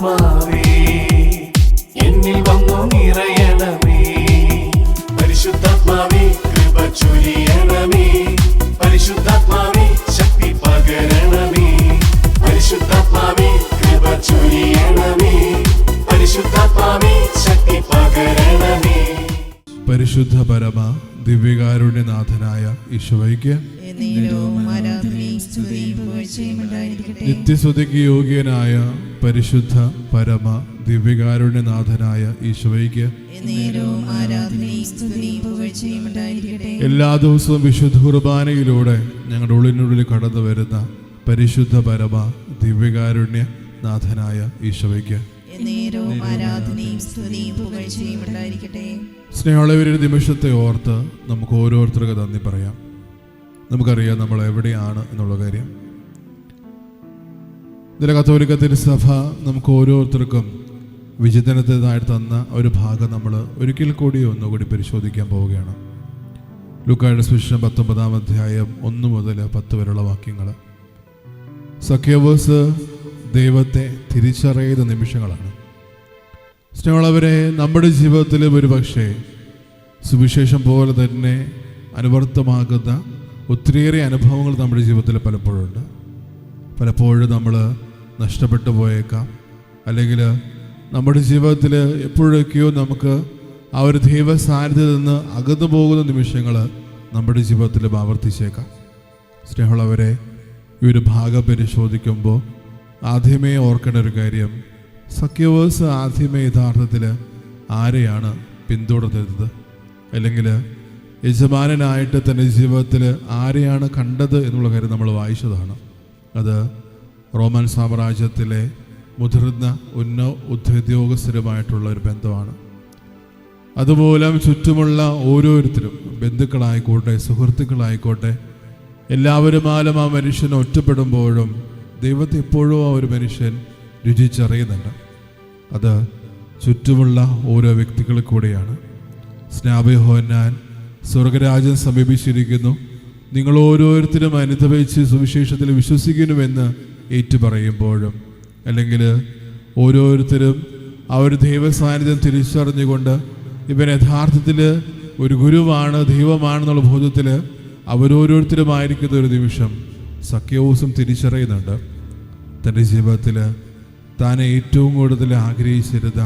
പരിശുദ്ധാത്മാവേ എന്നിൽ വന്നു നിറയണമേ. പരിശുദ്ധാത്മാവേ കൃപ ചൊരിയണമേ. പരിശുദ്ധാത്മാവേ ശക്തി പകരണമേ. പരിശുദ്ധാത്മാവേ കൃപ ചൊരിയണമേ. പരിശുദ്ധാത്മാവേ ശക്തി പകരണമേ. പരിശുദ്ധ പരമ ദിവ്യകാരുണ്യനാഥനായ ഈശോയ്ക്ക് നിത്യസ്തുതിക്ക് യോഗ്യനായ പരിശുദ്ധ പരമ ദിവ്യകാരുണ്യനാഥനായ ഈശോയ്ക്ക് എല്ലാ ദിവസവും വിശുദ്ധ കുർബാനയിലൂടെ ഞങ്ങളുടെ ഉള്ളിനുള്ളിൽ കടന്നു വരുന്ന പരിശുദ്ധ പരമ ദിവ്യകാരുണ്യനാഥനായ ഈശോയ്ക്ക് സ്നേഹമുള്ളവരുടെ നിമിഷത്തെ ഓർത്ത് നമുക്ക് ഓരോരുത്തർക്ക് നന്ദി പറയാം. നമുക്കറിയാം നമ്മൾ എവിടെയാണ് എന്നുള്ള കാര്യം. ഇതിലെ കത്തോലിക്ക തിരുസഭ നമുക്ക് ഓരോരുത്തർക്കും വിചിന്തനത്തിനായി തന്ന ഒരു ഭാഗം നമ്മൾ ഒരിക്കൽ കൂടി ഒന്നുകൂടി പരിശോധിക്കാൻ പോവുകയാണ്. ലൂക്കായുടെ സുവിശേഷം 19-ാം അധ്യായം 1 മുതൽ 10 വരെയുള്ള വാക്യങ്ങൾ. സഖ്യവോസ് ദൈവത്തെ തിരിച്ചറിയുന്ന നിമിഷങ്ങളാണ്. സ്നേഹമുള്ളവരെ, നമ്മുടെ ജീവിതത്തിൽ ഒരുപക്ഷെ സുവിശേഷം പോലെ തന്നെ അനുവർത്തമാകുന്ന ഒത്തിരിയേറെ അനുഭവങ്ങൾ നമ്മുടെ ജീവിതത്തിൽ പലപ്പോഴുണ്ട്. പലപ്പോഴും നമ്മൾ നഷ്ടപ്പെട്ടു പോയേക്കാം, അല്ലെങ്കിൽ നമ്മുടെ ജീവിതത്തിൽ എപ്പോഴൊക്കെയോ നമുക്ക് ആ ഒരു ദൈവ സാന്നിധ്യത്തിൽ നിന്ന് അകന്നു പോകുന്ന നിമിഷങ്ങൾ നമ്മുടെ ജീവിതത്തിൽ ആവർത്തിച്ചേക്കാം. സ്നേഹമുള്ളവരെ, ഈ ഒരു ഭാഗം പരിശോധിക്കുമ്പോൾ ആദ്യമേ ഓർക്കേണ്ട ഒരു കാര്യം, സഖ്യവോസ് ആദ്യമേ യഥാർത്ഥത്തിൽ ആരെയാണ് പിന്തുടർന്നത്, അല്ലെങ്കിൽ യജമാനനായിട്ട് തൻ്റെ ജീവിതത്തിൽ ആരെയാണ് കണ്ടത് എന്നുള്ള കാര്യം നമ്മൾ വായിച്ചതാണ്. അത് റോമൻ സാമ്രാജ്യത്തിലെ മുതിർന്ന ഉദ്യോഗസ്ഥരുമായിട്ടുള്ള ഒരു ബന്ധമാണ്. അതുപോലെ ചുറ്റുമുള്ള ഓരോരുത്തരും, ബന്ധുക്കളായിക്കോട്ടെ സുഹൃത്തുക്കളായിക്കോട്ടെ, എല്ലാവരുമാലും ആ മനുഷ്യൻ ഒറ്റപ്പെടുമ്പോഴും ദൈവത്തെ എപ്പോഴും ആ ഒരു മനുഷ്യൻ രുചിച്ചറിയുന്നുണ്ട്. അത് ചുറ്റുമുള്ള ഓരോ വ്യക്തികളിൽ കൂടെയാണ്. സ്നാപയോഹന്നാൻ സ്വർഗരാജ്യം സമീപിച്ചിരിക്കുന്നു, നിങ്ങൾ ഓരോരുത്തരും അനുഭവിച്ച് സുവിശേഷത്തിൽ വിശ്വസിക്കുന്നുവെന്ന് ഏറ്റുപറയുമ്പോഴും, അല്ലെങ്കിൽ ഓരോരുത്തരും ആ ഒരു ദൈവസാന്നിധ്യം തിരിച്ചറിഞ്ഞുകൊണ്ട് ഇവൻ യഥാർത്ഥത്തിൽ ഒരു ഗുരുവാണ്, ദൈവമാണെന്നുള്ള ബോധത്തിൽ അവരോരോരുത്തരുമായിരിക്കുന്ന ഒരു നിമിഷം സഖ്യവോസും തിരിച്ചറിയുന്നുണ്ട് തൻ്റെ ജീവിതത്തിൽ താൻ ഏറ്റവും കൂടുതൽ ആഗ്രഹിച്ചിരുന്ന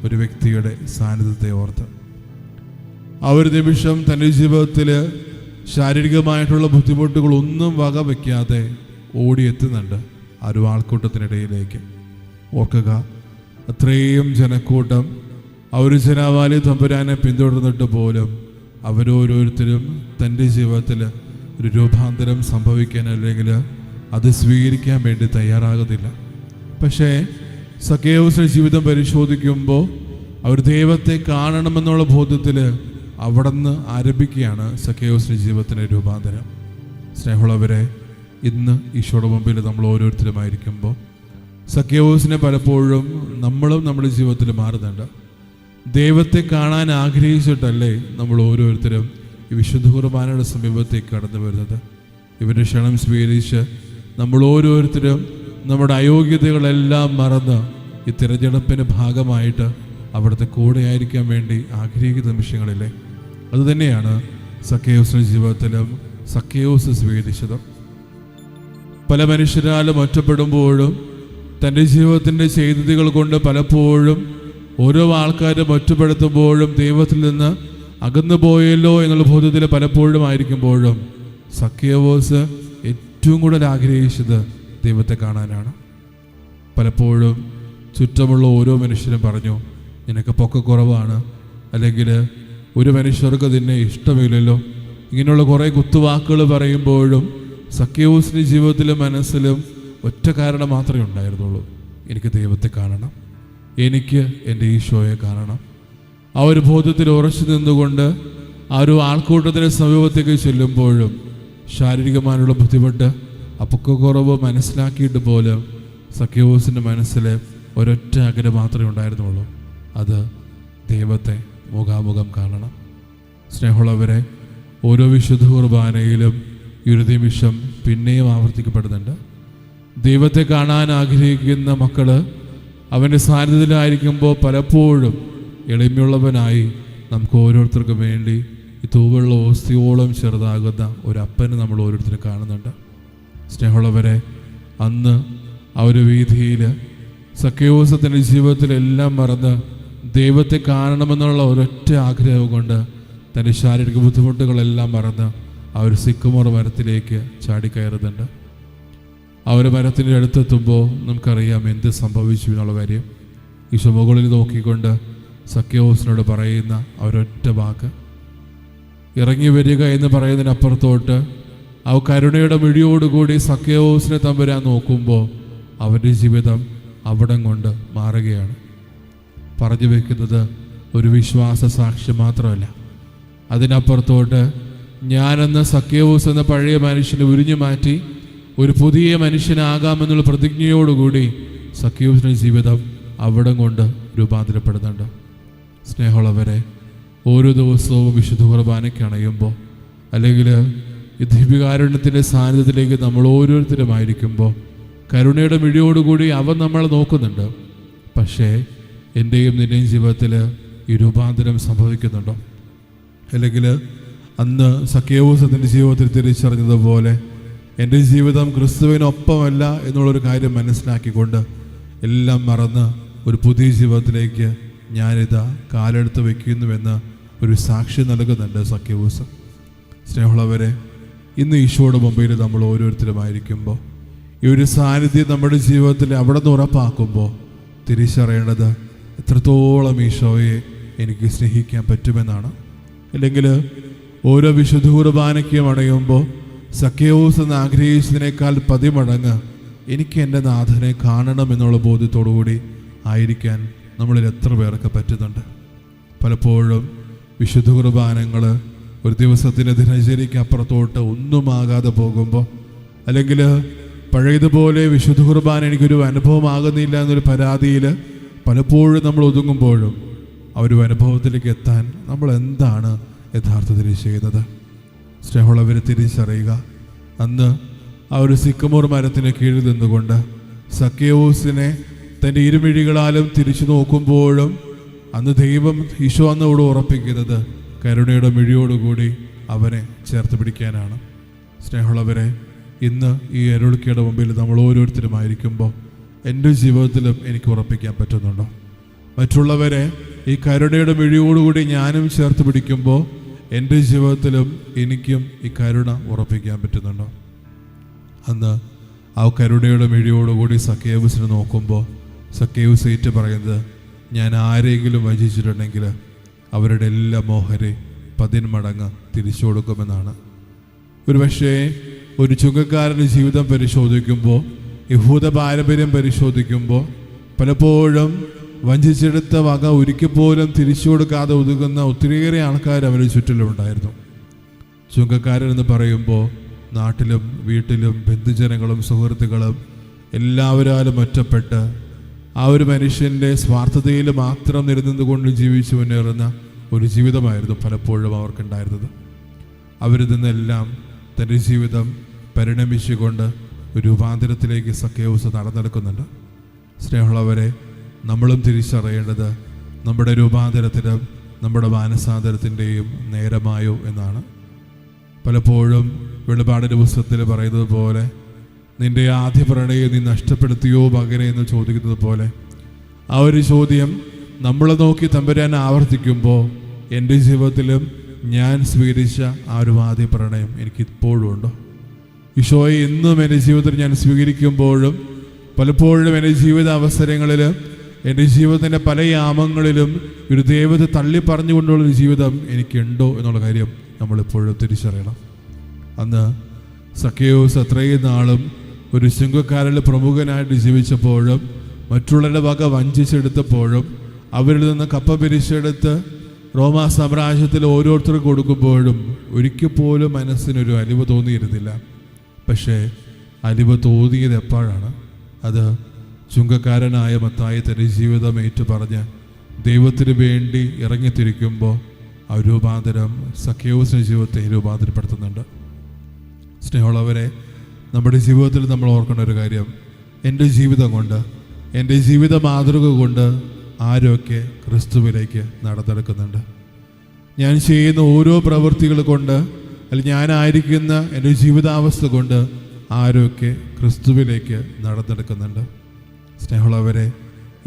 ഒരു വ്യക്തിയുടെ സാന്നിധ്യത്തെ ഓർത്ത്. ആ ഒരു നിമിഷം തൻ്റെ ജീവിതത്തിൽ ശാരീരികമായിട്ടുള്ള ബുദ്ധിമുട്ടുകളൊന്നും വകവയ്ക്കാതെ ഓടിയെത്തുന്നുണ്ട് ആ ഒരു ആൾക്കൂട്ടത്തിനിടയിലേക്ക്. ഓർക്കുക, അത്രയും ജനക്കൂട്ടം ആ ഒരു ജനാവാലി തമ്പുരാനെ പിന്തുടർന്നിട്ട് പോലും അവരോരോരുത്തരും തൻ്റെ ജീവിതത്തിൽ ഒരു രൂപാന്തരം സംഭവിക്കാൻ അല്ലെങ്കിൽ അത് സ്വീകരിക്കാൻ വേണ്ടി തയ്യാറാകുന്നില്ല. പക്ഷേ സഖ്യവോസിന്റെ ജീവിതം പരിശോധിക്കുമ്പോൾ അവർ ദൈവത്തെ കാണണമെന്നുള്ള ബോധ്യത്തിൽ അവിടെ നിന്ന് ആരംഭിക്കുകയാണ് സഖ്യവോസിന്റെ ജീവിതത്തിൻ്റെ രൂപാന്തരം. സ്നേഹമുള്ളവരെ, ഇന്ന് ഈശോയുടെ മുമ്പിൽ നമ്മൾ ഓരോരുത്തരുമായിരിക്കുമ്പോൾ സഖ്യവോസിനെ പലപ്പോഴും നമ്മളും നമ്മുടെ ജീവിതത്തിൽ മാറുന്നുണ്ട്. ദൈവത്തെ കാണാൻ ആഗ്രഹിച്ചിട്ടല്ലേ നമ്മൾ ഓരോരുത്തരും ഈ വിശുദ്ധ കുർബാനയുടെ സമീപത്തേക്ക് കടന്നു വരുന്നത്. ഇവരുടെ ക്ഷണം സ്വീകരിച്ച് നമ്മൾ ഓരോരുത്തരും നമ്മുടെ അയോഗ്യതകളെല്ലാം മറന്ന് ഈ തിരഞ്ഞെടുപ്പിൻ്റെ ഭാഗമായിട്ട് അവിടുത്തെ കൂടെ ആയിരിക്കാൻ വേണ്ടി ആഗ്രഹിക്കുന്ന നിമിഷങ്ങളില്ലേ, അതുതന്നെയാണ് സഖ്യവോസിന്റെ ജീവിതത്തിലും സഖ്യവോസ് സ്വീകരിച്ചത്. പല മനുഷ്യരാലും ഒറ്റപ്പെടുമ്പോഴും തൻ്റെ ജീവിതത്തിൻ്റെ ചെയ്തികൾ കൊണ്ട് പലപ്പോഴും ഓരോ ആൾക്കാരും ഒറ്റപ്പെടുത്തുമ്പോഴും ദൈവത്തിൽ നിന്ന് അകന്നു പോയല്ലോ എന്നുള്ള ബോധ്യത്തിൽ പലപ്പോഴും ആയിരിക്കുമ്പോഴും സഖ്യവോസ് ഏറ്റവും കൂടുതൽ ആഗ്രഹിച്ചത് ദൈവത്തെ കാണാനാണ്. പലപ്പോഴും ചുറ്റുമുള്ള ഓരോ മനുഷ്യരും പറഞ്ഞു, നിനക്ക് പൊക്കക്കുറവാണ്, അല്ലെങ്കിൽ ഒരു മനുഷ്യർക്ക് നിന്നെ ഇഷ്ടമില്ലല്ലോ, ഇങ്ങനെയുള്ള കുറേ കുത്തുവാക്കുകൾ പറയുമ്പോഴും സഖ്യവോസിന്റെ ജീവിതത്തിലും മനസ്സിലും ഒറ്റ കാരണം മാത്രമേ ഉണ്ടായിരുന്നുള്ളൂ, എനിക്ക് ദൈവത്തെ കാണണം, എനിക്ക് എൻ്റെ ഈശോയെ കാണണം. ആ ഒരു ബോധത്തിൽ ഉറച്ചു നിന്നുകൊണ്ട് ആ ഒരു ആൾക്കൂട്ടത്തിൻ്റെ സമീപത്തേക്ക് ചെല്ലുമ്പോഴും ശാരീരികമായുള്ള ബുദ്ധിമുട്ട്, അപ്പൊക്കക്കുറവ് മനസ്സിലാക്കിയിട്ട് പോലും സഖ്യവോസിൻ്റെ മനസ്സിൽ ഒരൊറ്റ ആഗ്രഹം മാത്രമേ ഉണ്ടായിരുന്നുള്ളൂ, അത് ദൈവത്തെ മുഖാമുഖം കാണണം. സ്നേഹമുള്ളവരെ, ഓരോ വിശുദ്ധ കുർബാനയിലും ഈ ഒരു നിമിഷം പിന്നെയും ആവർത്തിക്കപ്പെടുന്നുണ്ട്. ദൈവത്തെ കാണാൻ ആഗ്രഹിക്കുന്ന മക്കൾ അവൻ്റെ സാന്നിധ്യത്തിലായിരിക്കുമ്പോൾ പലപ്പോഴും എളിമയുള്ളവനായി നമുക്ക് ഓരോരുത്തർക്കും വേണ്ടി ഈ തൂവുള്ള ഓസ്തിയോളം ചെറുതാകുന്ന ഒരു അപ്പനെ നമ്മൾ ഓരോരുത്തരും കാണുന്നുണ്ട്. സ്നേഹമുള്ളവരെ, അന്ന് ആ ഒരു വീതിയിൽ സക്കേവൂസ് തൻ്റെ ജീവിതത്തിലെല്ലാം മറന്ന് ദൈവത്തെ കാണണമെന്നുള്ള ഒരൊറ്റ ആഗ്രഹം കൊണ്ട് തൻ്റെ ശാരീരിക ബുദ്ധിമുട്ടുകളെല്ലാം മറന്ന് ആ ഒരു സിക്കമോർ മരത്തിലേക്ക് ചാടിക്കയറുന്നുണ്ട്. ആ ഒരു മരത്തിൻ്റെ അടുത്തെത്തുമ്പോൾ നമുക്കറിയാം എന്ത് സംഭവിച്ചു എന്നുള്ള കാര്യം. ഈശോ മുകളിൽ നോക്കിക്കൊണ്ട് സക്കേവൂസിനോട് പറയുന്ന ഒരൊറ്റ വാക്ക്, ഇറങ്ങി വരിക എന്ന് പറയുന്നതിനപ്പുറത്തോട്ട് ആ കരുണയുടെ മിഴിയോടുകൂടി സക്കേവൂസിനെ തമ്പുരാൻ നോക്കുമ്പോൾ അവൻ്റെ ജീവിതം അവിടം കൊണ്ട് മാറുകയാണ്. പറഞ്ഞു വയ്ക്കുന്നത് ഒരു വിശ്വാസ സാക്ഷ്യം മാത്രമല്ല, അതിനപ്പുറത്തോട്ട് ഞാനെന്ന സക്കേവൂസ് എന്ന പഴയ മനുഷ്യനെ ഉരിഞ്ഞു മാറ്റി ഒരു പുതിയ മനുഷ്യനാകാമെന്നുള്ള പ്രതിജ്ഞയോടുകൂടി സക്കേവൂസിൻ്റെ ജീവിതം അവിടം കൊണ്ട് രൂപാന്തരപ്പെടുന്നുണ്ട്. സ്നേഹമുള്ളവരെ, ഓരോ ദിവസവും വിശുദ്ധ കുർബാനയ്ക്ക് അണയുമ്പോൾ അല്ലെങ്കിൽ ഈ ദിവ്യകാരുണ്യത്തിൻ്റെ സാന്നിധ്യത്തിലേക്ക് നമ്മൾ ഓരോരുത്തരുമായിരിക്കുമ്പോൾ കരുണയുടെ മിഴിയോടുകൂടി അവൻ നമ്മളെ നോക്കുന്നുണ്ട്. പക്ഷേ എൻ്റെയും നിൻ്റെയും ജീവിതത്തിൽ ഈ രൂപാന്തരം സംഭവിക്കുന്നുണ്ടോ? അല്ലെങ്കിൽ അന്ന് സക്കേവൂസ് അതിൻ്റെ ജീവിതത്തിൽ തിരിച്ചറിഞ്ഞതുപോലെ എൻ്റെ ജീവിതം ക്രിസ്തുവിനൊപ്പമല്ല എന്നുള്ളൊരു കാര്യം മനസ്സിലാക്കിക്കൊണ്ട് എല്ലാം മറന്ന് ഒരു പുതിയ ജീവിതത്തിലേക്ക് ഞാനിതാ കാലെടുത്ത് വയ്ക്കുന്നുവെന്ന് ഒരു സാക്ഷി നൽകുന്നുണ്ട് സക്കേവൂസ്. സ്നേഹമുള്ളവരെ, ഇന്ന് ഈശോയുടെ മുമ്പിൽ നമ്മൾ ഓരോരുത്തരുമായിരിക്കുമ്പോൾ ഈ ഒരു സാന്നിധ്യം നമ്മുടെ ജീവിതത്തിൽ അവിടെ നിന്ന് ഉറപ്പാക്കുമ്പോൾ തിരിച്ചറിയേണ്ടത് എത്രത്തോളം ഈശോയെ എനിക്ക് സ്നേഹിക്കാൻ പറ്റുമെന്നാണ്. അല്ലെങ്കിൽ ഓരോ വിശുദ്ധ കുർബാനയ്ക്കും അണയുമ്പോൾ സക്കേവൂസ് എന്ന് ആഗ്രഹിച്ചതിനേക്കാൾ 10 മടങ്ങ് എനിക്ക് എൻ്റെ നാഥനെ കാണണമെന്നുള്ള ബോധ്യത്തോടുകൂടി ആയിരിക്കാൻ നമ്മളിൽ എത്ര പേർക്ക് പറ്റുന്നുണ്ട്? പലപ്പോഴും വിശുദ്ധ കുർബാനകൾ ഒരു ദിവസത്തിൻ്റെ ദിനചര്യയ്ക്ക് അപ്പുറത്തോട്ട് ഒന്നുമാകാതെ പോകുമ്പോൾ, അല്ലെങ്കിൽ പഴയതുപോലെ വിശുദ്ധ കുർബാന എനിക്കൊരു അനുഭവമാകുന്നില്ല എന്നൊരു പരാതിയിൽ പലപ്പോഴും നമ്മൾ ഒതുങ്ങുമ്പോഴും ആ ഒരു അനുഭവത്തിലേക്ക് എത്താൻ നമ്മൾ എന്താണ് യഥാർത്ഥത്തിൽ ചെയ്യുന്നത്? സ്നേഹമുള്ളവരെ, തിരിച്ചറിയുക. അന്ന് ആ ഒരു സിക്കമോർ മരത്തിന് കീഴിൽ നിന്നുകൊണ്ട് സക്കേവൂസിനെ തൻ്റെ ഇരുമിഴികളാലും തിരിച്ചു നോക്കുമ്പോഴും അന്ന് ദൈവം ഈശോ അന്നോട് ഉറപ്പിക്കുന്നത് കരുണയുടെ മിഴിയോടുകൂടി അവനെ ചേർത്ത് പിടിക്കാനാണ്. സ്നേഹമുള്ളവരെ, ഇന്ന് ഈ അരുളിക്കയുടെ മുമ്പിൽ നമ്മൾ ഓരോരുത്തരുമായിരിക്കുമ്പോൾ എൻ്റെ ജീവിതത്തിലും എനിക്ക് ഉറപ്പിക്കാൻ പറ്റുന്നുണ്ടോ? മറ്റുള്ളവരെ ഈ കരുണയുടെ മിഴിയോടുകൂടി ഞാനും ചേർത്ത് പിടിക്കുമ്പോൾ എൻ്റെ ജീവിതത്തിലും എനിക്കും ഈ കരുണ ഉറപ്പിക്കാൻ പറ്റുന്നുണ്ടോ? അന്ന് ആ കരുണയുടെ മിഴിയോടുകൂടി സക്കേവൂസിനെ നോക്കുമ്പോൾ സക്കേവൂസ് ഏറ്റു പറയുന്നത്, ഞാൻ ആരെങ്കിലും വഞ്ചിച്ചിട്ടുണ്ടെങ്കിൽ അവരുടെ എല്ലാ മോഹരെ 10 മടങ്ങ് തിരിച്ചു കൊടുക്കുമെന്നാണ്. ഒരു പക്ഷേ ഒരു ചുങ്കക്കാരൻ്റെ ജീവിതം പരിശോധിക്കുമ്പോൾ, യഹൂദ പാരമ്പര്യം പരിശോധിക്കുമ്പോൾ പലപ്പോഴും വഞ്ചിച്ചെടുത്ത വക ഒരിക്കൽ പോലും തിരിച്ചു കൊടുക്കാതെ ഒതുങ്ങുന്ന ഒത്തിരിയേറെ ആൾക്കാർ അവരുടെ ചുറ്റിലുമുണ്ടായിരുന്നു. ചുങ്കക്കാരൻ എന്ന് പറയുമ്പോൾ നാട്ടിലും വീട്ടിലും ബന്ധുജനങ്ങളും സുഹൃത്തുക്കളും എല്ലാവരാലും ഒറ്റപ്പെട്ട് ആ ഒരു മനുഷ്യൻ്റെ സ്വാർത്ഥതയിൽ മാത്രം നിലനിന്നുകൊണ്ട് ജീവിച്ചു മുന്നേറുന്ന ഒരു ജീവിതമായിരുന്നു പലപ്പോഴും അവർക്കുണ്ടായിരുന്നത്. അവരിൽ നിന്നെല്ലാം തൻ്റെ ജീവിതം പരിണമിച്ചുകൊണ്ട് ഒരു രൂപാന്തരത്തിലേക്ക് സക്കേവൂസ് നടന്നെടുക്കുന്നുണ്ട്. സ്നേഹമുള്ളവരെ, നമ്മളും തിരിച്ചറിയേണ്ടത് നമ്മുടെ രൂപാന്തരത്തിനും നമ്മുടെ മാനസാന്തരത്തിൻ്റെയും നേരമായോ എന്നാണ്. പലപ്പോഴും വെളിപാടിൻ്റെ പുസ്തകത്തിൽ പറയുന്നത് പോലെ, നിന്റെ ആദ്യ പ്രണയം നീ നഷ്ടപ്പെടുത്തിയോ മകനെ എന്ന് ചോദിക്കുന്നത് പോലെ ആ ഒരു ചോദ്യം നമ്മളെ നോക്കി തമ്പുരാൻ ആവർത്തിക്കുമ്പോൾ എൻ്റെ ജീവിതത്തിലും ഞാൻ സ്വീകരിച്ച ആ ഒരു ആദ്യ പ്രണയം എനിക്കിപ്പോഴും ഉണ്ടോ? ഈശോയെ എന്നും എൻ്റെ ജീവിതത്തിൽ ഞാൻ സ്വീകരിക്കുമ്പോഴും പലപ്പോഴും എൻ്റെ ജീവിത അവസരങ്ങളിൽ എൻ്റെ ജീവിതത്തിൻ്റെ പല യാമങ്ങളിലും ഒരു ദൈവത്തെ തള്ളി പറഞ്ഞുകൊണ്ടുള്ളൊരു ജീവിതം എനിക്കുണ്ടോ എന്നുള്ള കാര്യം നമ്മളെപ്പോഴും തിരിച്ചറിയണം. അന്ന് സക്കേവൂസ് അത്രയും നാളും ഒരു ചുങ്കക്കാരിൽ പ്രമുഖനായിട്ട് ജീവിച്ചപ്പോഴും മറ്റുള്ളവരുടെ വക വഞ്ചിച്ചെടുത്തപ്പോഴും അവരിൽ നിന്ന് കപ്പ പിരിച്ചെടുത്ത് റോമാ സാമ്രാജ്യത്തിൽ ഓരോരുത്തർക്കും കൊടുക്കുമ്പോഴും ഒരിക്കൽ പോലും മനസ്സിനൊരു അലിവ് തോന്നിയിരുന്നില്ല. പക്ഷേ അലിവ് തോന്നിയത് എപ്പോഴാണ്? അത് ചുങ്കക്കാരനായ മത്തായി തൻ്റെ ജീവിതം ഏറ്റുപറഞ്ഞ് ദൈവത്തിന് വേണ്ടി ഇറങ്ങിത്തിരിക്കുമ്പോൾ ആ രൂപാന്തരം സക്കേവൂസിൻ്റെ ജീവിതത്തെ രൂപാന്തരപ്പെടുത്തുന്നുണ്ട്. സ്നേഹമുള്ളവരെ, നമ്മുടെ ജീവിതത്തിൽ നമ്മൾ ഓർക്കേണ്ട ഒരു കാര്യം, എൻ്റെ ജീവിതം കൊണ്ട് എൻ്റെ ജീവിത മാതൃക കൊണ്ട് ആരൊക്കെ ക്രിസ്തുവിലേക്ക് നടന്നെടുക്കുന്നുണ്ട്? ഞാൻ ചെയ്യുന്ന ഓരോ പ്രവൃത്തികൾ കൊണ്ട്, അല്ലെങ്കിൽ ഞാനായിരിക്കുന്ന എൻ്റെ ജീവിതാവസ്ഥ കൊണ്ട് ആരൊക്കെ ക്രിസ്തുവിലേക്ക് നടന്നെടുക്കുന്നുണ്ട്? സ്നേഹമുള്ളവരെ,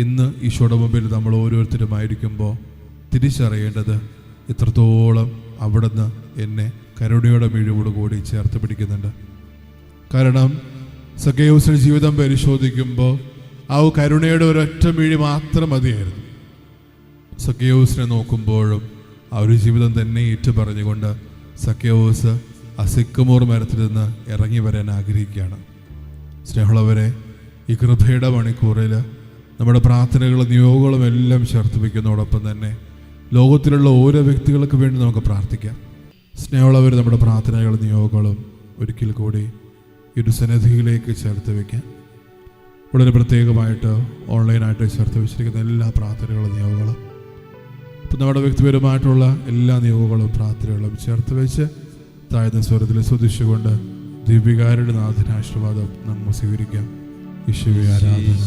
ഇന്ന് ഈശോയുടെ മുമ്പിൽ നമ്മൾ ഓരോരുത്തരുമായിരിക്കുമ്പോൾ തിരിച്ചറിയേണ്ടത് ഇത്രത്തോളം അവിടുന്ന് എന്നെ കരുണയുടെ മിഴിവോടുകൂടി ചേർത്ത് പിടിക്കുന്നുണ്ട്. കാരണം സക്കേയൂസിൻ്റെ ജീവിതം പരിശോധിക്കുമ്പോൾ ആ കരുണയുടെ ഒരൊറ്റ മിഴി മാത്രം മതിയായിരുന്നു. സക്കേയൂസിനെ നോക്കുമ്പോഴും ആ ഒരു ജീവിതം തന്നെ ഏറ്റുപറഞ്ഞുകൊണ്ട് സക്കേയൂസ് ആ സിക്കമോർ മരത്തിൽ നിന്ന് ഇറങ്ങി വരാൻ ആഗ്രഹിക്കുകയാണ്. സ്നേഹമുള്ളവരെ, ഈ കൃപയുടെ മണിക്കൂറിൽ നമ്മുടെ പ്രാർത്ഥനകളും നിയോഗങ്ങളും എല്ലാം ചേർത്ത് വയ്ക്കുന്നതോടൊപ്പം തന്നെ ലോകത്തിലുള്ള ഓരോ വ്യക്തികൾക്ക് വേണ്ടി നമുക്ക് പ്രാർത്ഥിക്കാം. സ്നേഹമുള്ളവർ, നമ്മുടെ പ്രാർത്ഥനകളും നിയോഗങ്ങളും ഒരിക്കൽ കൂടി ഈ ഒരു സന്നിധിയിലേക്ക് ചേർത്ത് വയ്ക്കാം. വളരെ പ്രത്യേകമായിട്ട് ഓൺലൈനായിട്ട് ചേർത്ത് വെച്ചിരിക്കുന്ന എല്ലാ പ്രാർത്ഥനകളും നിയോഗങ്ങളും, ഇപ്പം നമ്മുടെ വ്യക്തിപരമായിട്ടുള്ള എല്ലാ നിയോഗങ്ങളും പ്രാർത്ഥനകളും ചേർത്ത് വെച്ച് താഴ്ന്ന സ്വരത്തിൽ സ്തുതിച്ചുകൊണ്ട് ദിവ്യകാരുടെ നാഥനാശീർവാദം നമുക്ക് സ്വീകരിക്കാം. ഈശോയെ ആരാധന,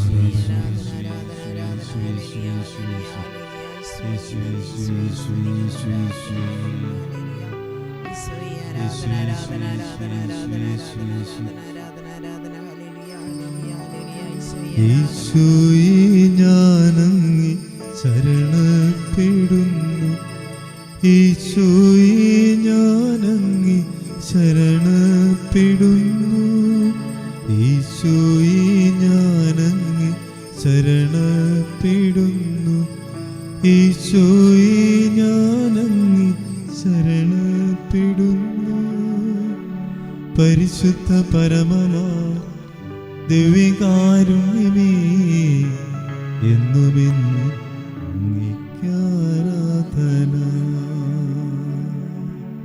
ഈശോയെ ഞാനങ്ങി ശരണപ്പെടുന്നു, ഈശോയെ ഞാനങ്ങി ശരണപ്പെടുന്നു, ഈശോയെ ഞാനങ്ങി ശരണപ്പെടുന്നു, ഈശോയെ ഞാനങ്ങി ശരണപ്പെടുന്നു. പരിശുദ്ധ പരമമാ ദിവ്യകാരുണ്യമേ, എന്നുമെന്നും അങ്ങേ